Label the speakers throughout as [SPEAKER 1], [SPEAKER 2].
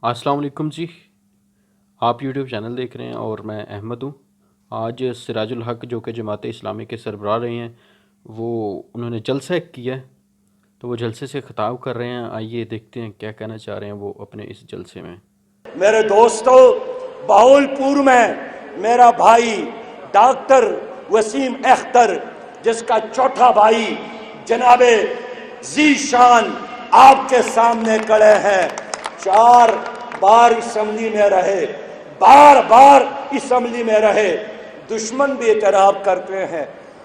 [SPEAKER 1] السلام علیکم جی، آپ یوٹیوب چینل دیکھ رہے ہیں اور میں احمد ہوں۔ آج سراج الحق جو کہ جماعت اسلامی کے سربراہ رہے ہیں، انہوں نے جلسہ کیا ہے، تو وہ جلسے سے خطاب کر رہے ہیں۔ آئیے دیکھتے ہیں کیا کہنا چاہ رہے ہیں وہ اپنے اس جلسے میں۔
[SPEAKER 2] میرے دوستو، بہول پور میں میرا بھائی ڈاکٹر وسیم اختر، جس کا چوتھا بھائی جناب ذی شان آپ کے سامنے کھڑے ہیں، 4 بار اسمبلی میں رہے، بار اسمبلی میں رہے، دشمن بھی اعتراف کرتے ہیں۔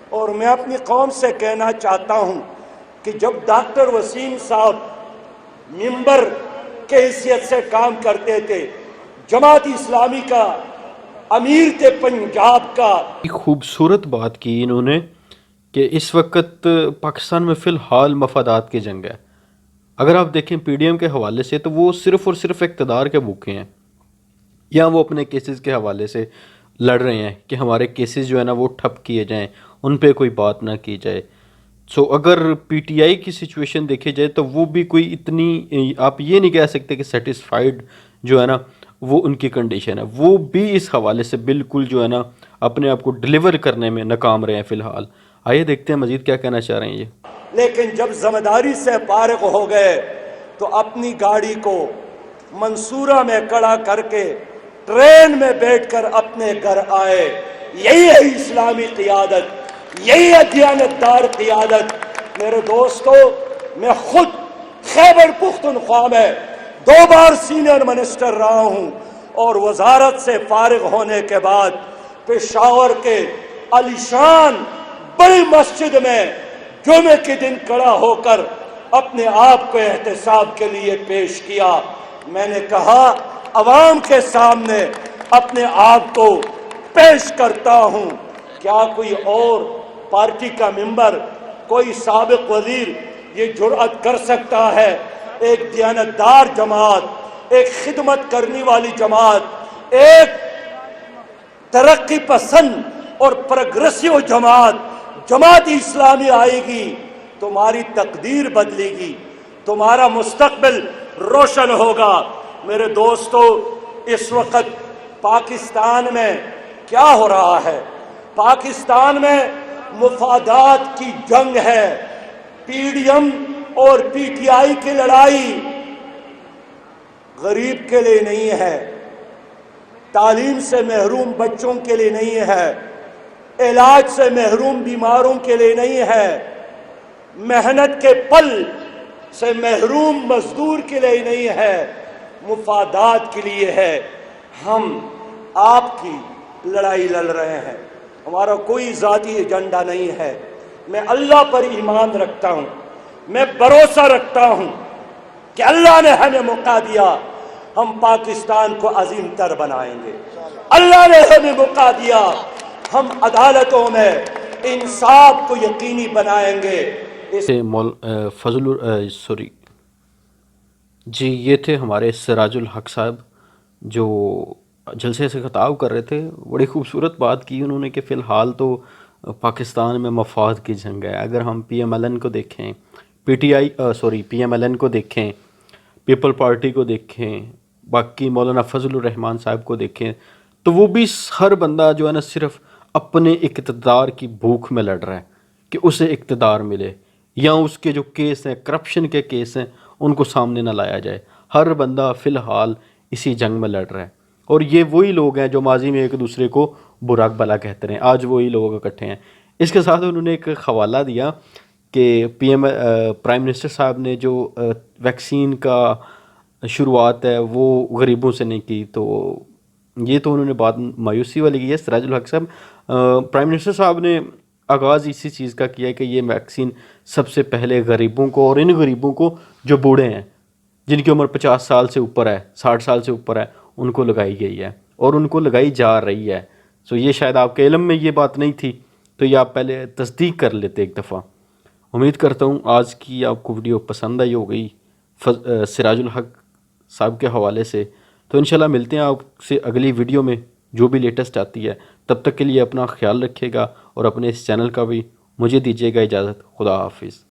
[SPEAKER 2] اور میں اپنی قوم سے کہنا چاہتا ہوں کہ جب ڈاکٹر وسیم صاحب ممبر کے حیثیت سے کام کرتے تھے، جماعت اسلامی کا امیر تھے پنجاب کا۔
[SPEAKER 1] خوبصورت بات کی انہوں نے کہ اس وقت پاکستان میں فی الحال مفادات کی جنگ ہے۔ اگر آپ دیکھیں پی ڈی ایم کے حوالے سے تو وہ صرف اور صرف اقتدار کے بھوکے ہیں، یا وہ اپنے کیسز کے حوالے سے لڑ رہے ہیں کہ ہمارے کیسز جو ہے نا وہ ٹھپ کیے جائیں، ان پہ کوئی بات نہ کی جائے۔ اگر پی ٹی آئی کی سچویشن دیکھی جائے تو وہ بھی کوئی اتنی، آپ یہ نہیں کہہ سکتے کہ سیٹسفائیڈ جو ہے نا وہ ان کی کنڈیشن ہے، وہ بھی اس حوالے سے بالکل جو ہے نا اپنے آپ کو ڈیلیور کرنے میں ناکام رہے ہیں فی الحال۔ آئیے دیکھتے ہیں مزید کیا کہنا چاہ رہے ہیں یہ۔
[SPEAKER 2] لیکن جب ذمہ داری سے فارغ ہو گئے تو اپنی گاڑی کو منصورہ میں کھڑا کر کے ٹرین میں بیٹھ کر اپنے گھر آئے۔ یہی ہے اسلامی قیادت، یہی ہے دیانتدار قیادت۔ میرے دوستو، میں خود خیبر پختونخوا میں 2 بار سینئر منسٹر رہا ہوں، اور وزارت سے فارغ ہونے کے بعد پشاور کے علی شان بڑی مسجد میں جمعے کے دن کھڑا ہو کر اپنے آپ کو احتساب کے لیے پیش کیا۔ میں نے کہا عوام کے سامنے اپنے آپ کو پیش کرتا ہوں، کیا کوئی اور پارٹی کا ممبر، کوئی سابق وزیر یہ جرأت کر سکتا ہے؟ ایک دیانتدار جماعت، ایک خدمت کرنے والی جماعت، ایک ترقی پسند اور پروگریسو جماعت اسلامی آئے گی، تمہاری تقدیر بدلے گی، تمہارا مستقبل روشن ہوگا۔ میرے دوستو، اس وقت پاکستان میں کیا ہو رہا ہے؟ پاکستان میں مفادات کی جنگ ہے۔ پی ڈی ایم اور پی ٹی آئی کی لڑائی غریب کے لیے نہیں ہے، تعلیم سے محروم بچوں کے لیے نہیں ہے، علاج سے محروم بیماروں کے لیے نہیں ہے، محنت کے پل سے محروم مزدور کے لیے نہیں ہے، مفادات کے لیے ہے۔ ہم آپ کی لڑائی لڑ رہے ہیں، ہمارا کوئی ذاتی ایجنڈا نہیں ہے۔ میں اللہ پر ایمان رکھتا ہوں، میں بھروسہ رکھتا ہوں کہ اللہ نے ہمیں موقع دیا، ہم پاکستان کو عظیم تر بنائیں گے۔ اللہ نے ہمیں موقع دیا، ہم عدالتوں میں انصاف کو یقینی بنائیں گے۔
[SPEAKER 1] جی، یہ تھے ہمارے سراج الحق صاحب جو جلسے سے خطاب کر رہے تھے۔ بڑی خوبصورت بات کی انہوں نے کہ فی الحال تو پاکستان میں مفاد کی جنگ ہے۔ اگر ہم پی ایم ایل این کو دیکھیں، پی ایم ایل این کو دیکھیں، پیپل پارٹی کو دیکھیں، باقی مولانا فضل الرحمان صاحب کو دیکھیں، تو وہ بھی ہر بندہ جو ہے نا صرف اپنے اقتدار کی بھوک میں لڑ رہا ہے کہ اسے اقتدار ملے، یا اس کے جو کیس ہیں، کرپشن کے کیس ہیں، ان کو سامنے نہ لایا جائے۔ ہر بندہ فی الحال اسی جنگ میں لڑ رہا ہے، اور یہ وہی لوگ ہیں جو ماضی میں ایک دوسرے کو برا بھلا کہتے رہے ہیں، آج وہی لوگ اکٹھے ہیں۔ اس کے ساتھ انہوں نے ایک حوالہ دیا کہ پرائم منسٹر صاحب نے جو ویکسین کا شروعات ہے وہ غریبوں سے نہیں کی، تو یہ تو انہوں نے بات مایوسی والی کی ہے سراج الحق صاحب۔ پرائم منسٹر صاحب نے آغاز اسی چیز کا کیا کہ یہ ویکسین سب سے پہلے غریبوں کو، اور ان غریبوں کو جو بوڑھے ہیں، جن کی عمر 50 سال سے اوپر ہے، 60 سال سے اوپر ہے، ان کو لگائی گئی ہے اور ان کو لگائی جا رہی ہے۔ یہ شاید آپ کے علم میں یہ بات نہیں تھی، تو یہ آپ پہلے تصدیق کر لیتے ایک دفعہ۔ امید کرتا ہوں آج کی آپ کو ویڈیو پسند آئی ہوگی سراج الحق صاحب کے حوالے سے۔ تو انشاءاللہ ملتے ہیں آپ سے اگلی ویڈیو میں جو بھی لیٹسٹ آتی ہے۔ تب تک کے لیے اپنا خیال رکھیے گا، اور اپنے اس چینل کا بھی مجھے دیجیے گا اجازت۔ خدا حافظ۔